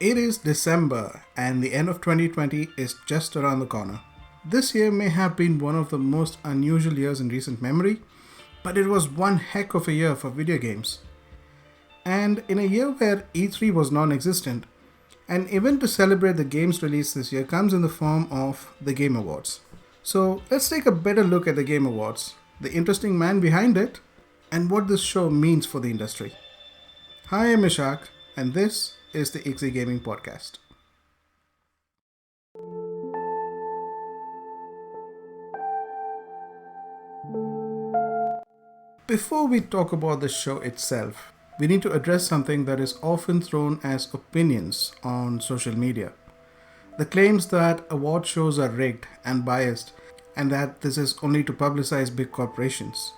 It is December and the end of 2020 is just around the corner. This year may have been one of the most unusual years in recent memory, but it was one heck of a year for video games. And in a year where E3 was non-existent, an event to celebrate the games released this year comes in the form of the Game Awards. So let's take a better look at the Game Awards, the interesting man behind it, and what this show means for the industry. Hi, I'm Ishaq, and this is the iXie Gaming Podcast. Before we talk about the show itself, we need to address something that is often thrown as opinions on social media. The claims that award shows are rigged and biased and that this is only to publicize big corporations.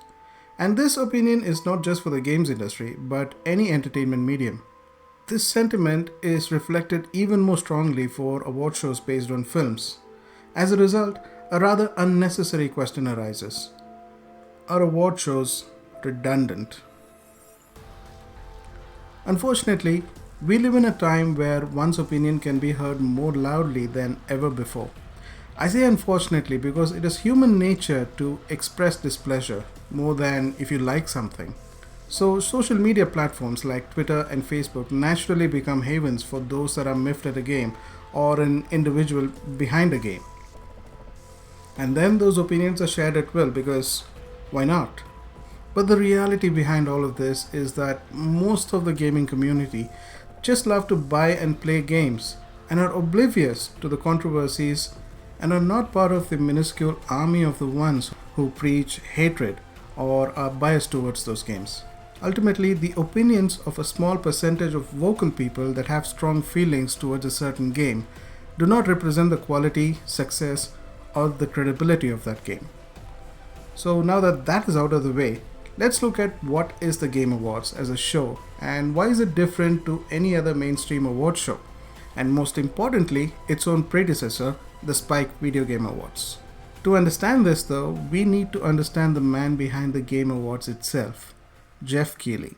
And this opinion is not just for the games industry, but any entertainment medium. This sentiment is reflected even more strongly for award shows based on films. As a result, a rather unnecessary question arises. Are award shows redundant? Unfortunately, we live in a time where one's opinion can be heard more loudly than ever before. I say unfortunately because it is human nature to express displeasure more than if you like something. So social media platforms like Twitter and Facebook naturally become havens for those that are miffed at a game or an individual behind a game. And then those opinions are shared at will because why not? But the reality behind all of this is that most of the gaming community just love to buy and play games and are oblivious to the controversies and are not part of the minuscule army of the ones who preach hatred or are biased towards those games. Ultimately, the opinions of a small percentage of vocal people that have strong feelings towards a certain game do not represent the quality, success, or the credibility of that game. So now that that is out of the way, let's look at what is the Game Awards as a show and why is it different to any other mainstream award show, and most importantly, its own predecessor, the Spike Video Game Awards. To understand this though, we need to understand the man behind the Game Awards itself, Geoff Keighley.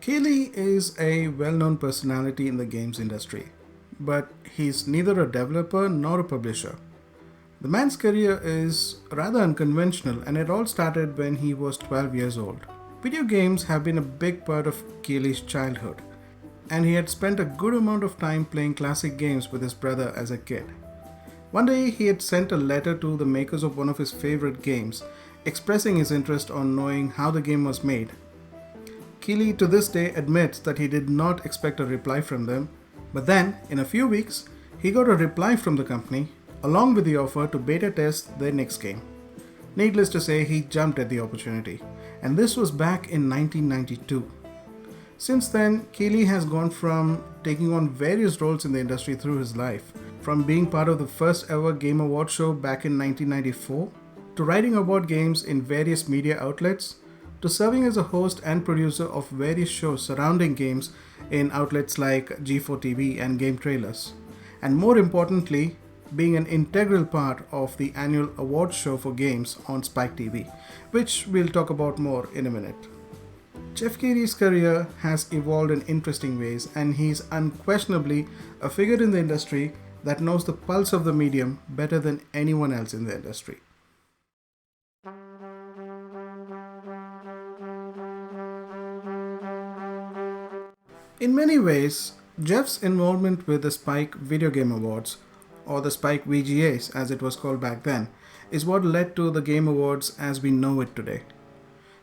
Keighley is a well-known personality in the games industry, but he's neither a developer nor a publisher. The man's career is rather unconventional, and it all started when he was 12 years old. Video games have been a big part of Keighley's childhood, and he had spent a good amount of time playing classic games with his brother as a kid. One day he had sent a letter to the makers of one of his favorite games, expressing his interest on knowing how the game was made. Keighley to this day admits that he did not expect a reply from them, but then, in a few weeks, he got a reply from the company, along with the offer to beta test their next game. Needless to say, he jumped at the opportunity, and this was back in 1992. Since then, Keighley has gone from taking on various roles in the industry through his life, from being part of the first ever Game Award show back in 1994, to writing about games in various media outlets, to serving as a host and producer of various shows surrounding games in outlets like G4 TV and Game Trailers, and more importantly, being an integral part of the annual award show for games on Spike TV, which we'll talk about more in a minute. Geoff Keighley's career has evolved in interesting ways, and he's unquestionably a figure in the industry that knows the pulse of the medium better than anyone else in the industry. In many ways, Geoff's involvement with the Spike Video Game Awards, or the Spike VGAs as it was called back then, is what led to the Game Awards as we know it today.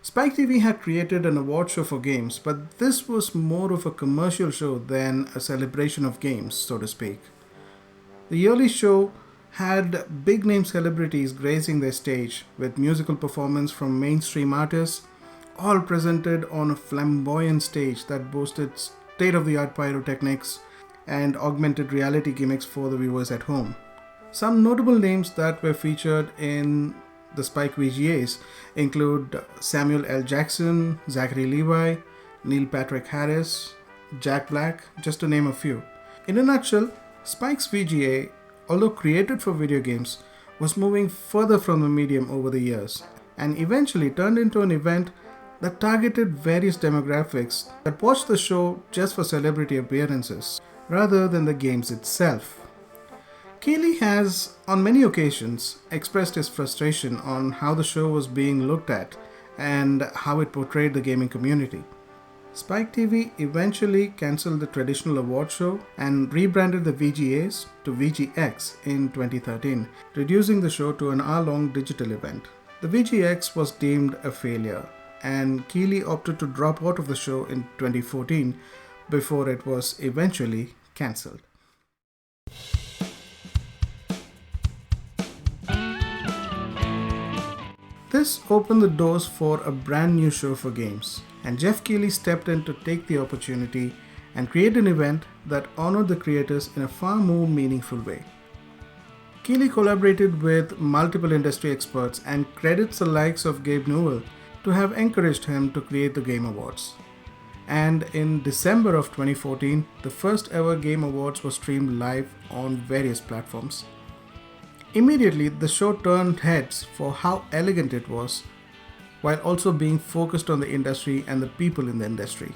Spike TV had created an award show for games, but this was more of a commercial show than a celebration of games, so to speak. The yearly show had big-name celebrities gracing their stage with musical performance from mainstream artists, all presented on a flamboyant stage that boasted state-of-the-art pyrotechnics and augmented reality gimmicks for the viewers at home. Some notable names that were featured in the Spike VGAs include Samuel L. Jackson, Zachary Levi, Neil Patrick Harris, Jack Black, just to name a few. In a nutshell, Spike's VGA, although created for video games, was moving further from the medium over the years, and eventually turned into an event that targeted various demographics that watched the show just for celebrity appearances rather than the games itself. Keighley has, on many occasions, expressed his frustration on how the show was being looked at and how it portrayed the gaming community. Spike TV eventually cancelled the traditional award show and rebranded the VGAs to VGX in 2013, reducing the show to an hour-long digital event. The VGX was deemed a failure, and Keighley opted to drop out of the show in 2014 before it was eventually cancelled. This opened the doors for a brand new show for games, and Geoff Keighley stepped in to take the opportunity and create an event that honored the creators in a far more meaningful way. Keighley collaborated with multiple industry experts and credits the likes of Gabe Newell to have encouraged him to create the Game Awards. And in December of 2014, the first ever Game Awards was streamed live on various platforms. Immediately, the show turned heads for how elegant it was, while also being focused on the industry and the people in the industry.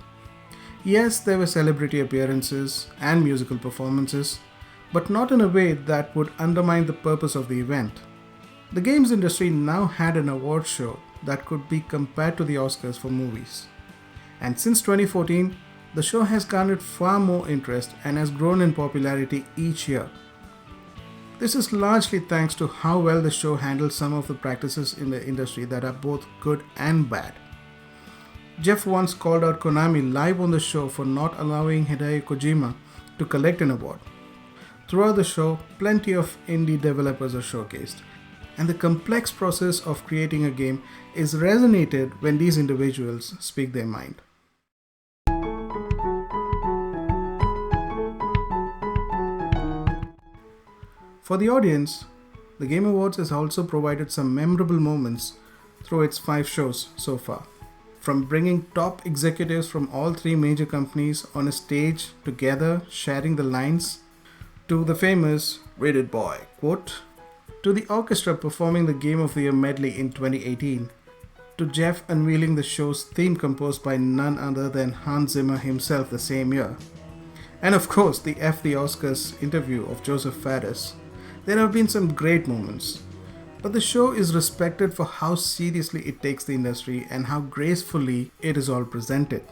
Yes, there were celebrity appearances and musical performances, but not in a way that would undermine the purpose of the event. The games industry now had an award show that could be compared to the Oscars for movies. And since 2014, the show has garnered far more interest and has grown in popularity each year. This is largely thanks to how well the show handles some of the practices in the industry that are both good and bad. Geoff once called out Konami live on the show for not allowing Hideo Kojima to collect an award. Throughout the show, plenty of indie developers are showcased, and the complex process of creating a game is resonated when these individuals speak their mind. For the audience, the Game Awards has also provided some memorable moments through its 5 shows so far. From bringing top executives from all 3 major companies on a stage together sharing the lines, to the famous "Rated Boy" quote, to the orchestra performing the Game of the Year medley in 2018, to Geoff unveiling the show's theme composed by none other than Hans Zimmer himself the same year, and of course the F the Oscars interview of Joseph Fares. There have been some great moments, but the show is respected for how seriously it takes the industry and how gracefully it is all presented.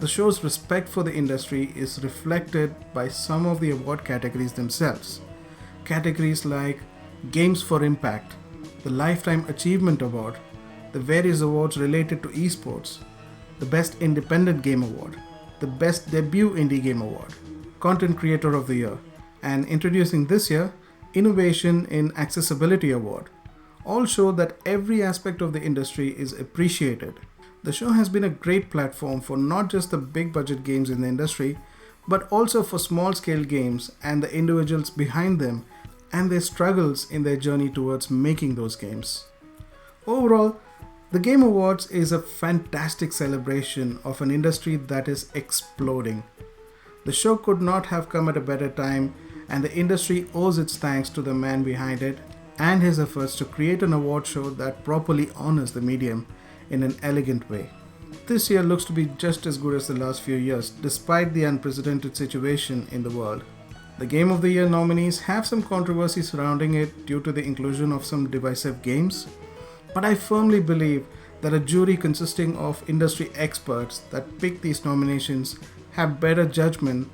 The show's respect for the industry is reflected by some of the award categories themselves. Categories like Games for Impact, the Lifetime Achievement Award, the various awards related to esports, the Best Independent Game Award, the Best Debut Indie Game Award, Content Creator of the Year, and introducing this year, Innovation in Accessibility Award, all show that every aspect of the industry is appreciated. The show has been a great platform for not just the big budget games in the industry, but also for small scale games and the individuals behind them and their struggles in their journey towards making those games. Overall, the Game Awards is a fantastic celebration of an industry that is exploding. The show could not have come at a better time, and the industry owes its thanks to the man behind it and his efforts to create an award show that properly honors the medium in an elegant way. This year looks to be just as good as the last few years, despite the unprecedented situation in the world. The Game of the Year nominees have some controversy surrounding it due to the inclusion of some divisive games, but I firmly believe that a jury consisting of industry experts that pick these nominations have better judgment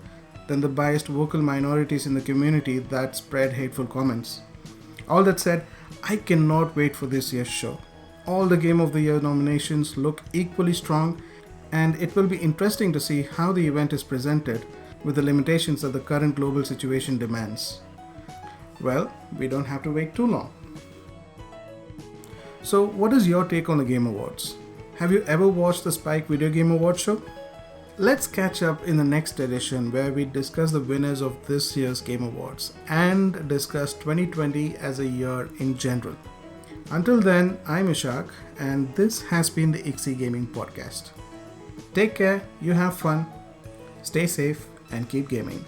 than the biased vocal minorities in the community that spread hateful comments. All that said, I cannot wait for this year's show. All the Game of the Year nominations look equally strong, and it will be interesting to see how the event is presented with the limitations that the current global situation demands. Well, we don't have to wait too long. So, what is your take on the Game Awards? Have you ever watched the Spike Video Game Awards show? Let's catch up in the next edition where we discuss the winners of this year's Game Awards and discuss 2020 as a year in general. Until then, I'm Ishaq, and this has been the iXie Gaming Podcast. Take care, you have fun, stay safe, and keep gaming.